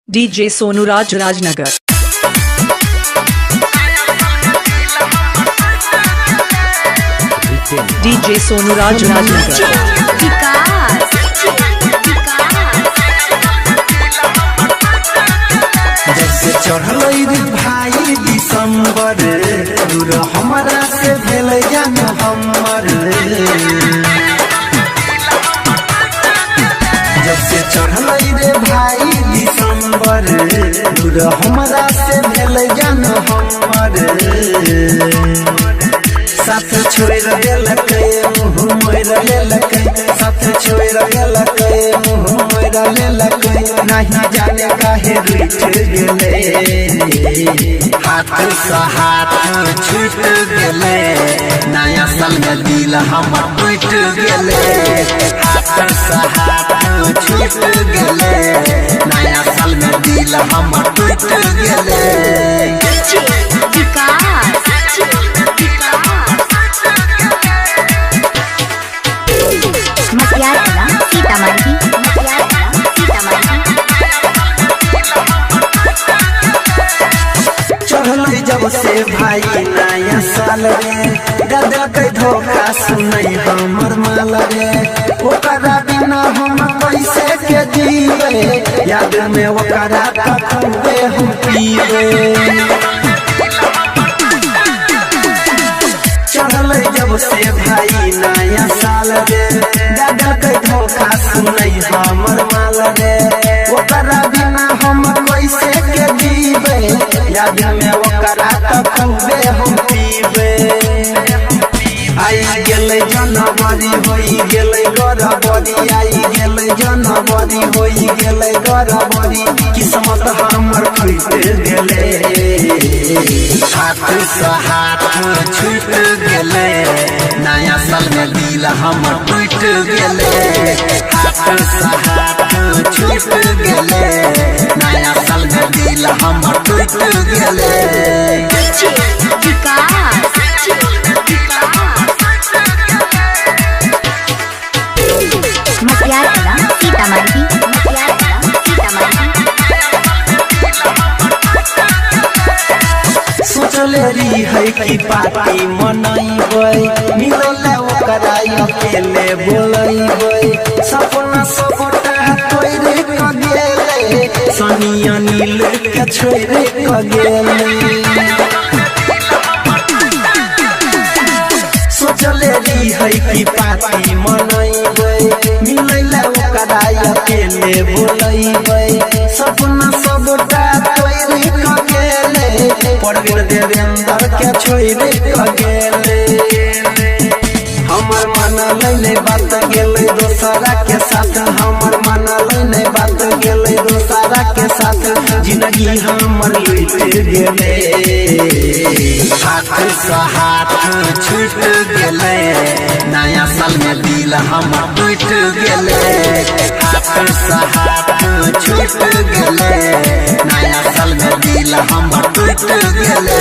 DJ Sonu Raj Rajnagar। DJ Sonu Raj Rajnagar। जैसे चढ़ल भाई दिसंबर दूर हमरा से भेल जान हमर। जैसे चढ़ल भाई दिसंबर दूर हमरा से भेल जान हमर। साथ छोड़ देलक मुँह मोड़ लेलक, साथ छोड़ देलक मुँह मोड़ लेलक, नहीं जाने काहे रूठ गेले। हाथ से हाथ छूट गेले, नया साल में दिल हमर टूट गेले। हाथ से हाथ छूट गेले, नया साल में दिल हमर टूट गेले। चढ़ल जब से भाई नया साल रे, दादा के धोखा सुनई हमर माल रे। ओकरा बिना हम कैसे के जीवे, याद में ओकरा खूबे हम पीवे। चढ़ल जब से भाई नया साल रे, दादा के धोखा सुनई हमर माल रे। ओकरा बिना हम कैसे के जीवे, याद में ओकरा खूबे हम पीवे। आई गेलै जनवरी होई गेलै गरबरी, आई गेलै जनवरी होई गेलै गरबरी, किस्मत हमर फूट गेले। हाथ से हाथ छूट गेले, नया साल में दिल हमर टूट गेले। हाथ से हाथ छूट गेले, नया साल में दिल हमर टूट गेले। सोचले रही है कि पार्टी मनैबै, मिलले ओकरा अकेले बोलैबै। सपना सबटा तोड़ क गेले, सनिया नील के छोड़ क गेले। सोचले रही है कि पार्टी मनैबै, मिलले ओकरा अकेले बोलैबै। सपना सबटा तोड़ क गेले, परवीन देवेंद्र के छोड़ क गेले। हमर मन लैले बात गेले दोसरा के साथ, हमर मन लैले बात गेले दोसरा के साथ, जिंदगी हमर लूट गेले। हाथ से हाथ छूट गेले, नया साल में दिल हमर टूट गेले। हाथ से हाथ छूट गेले, नया साल में दिल हमर टूट गेले।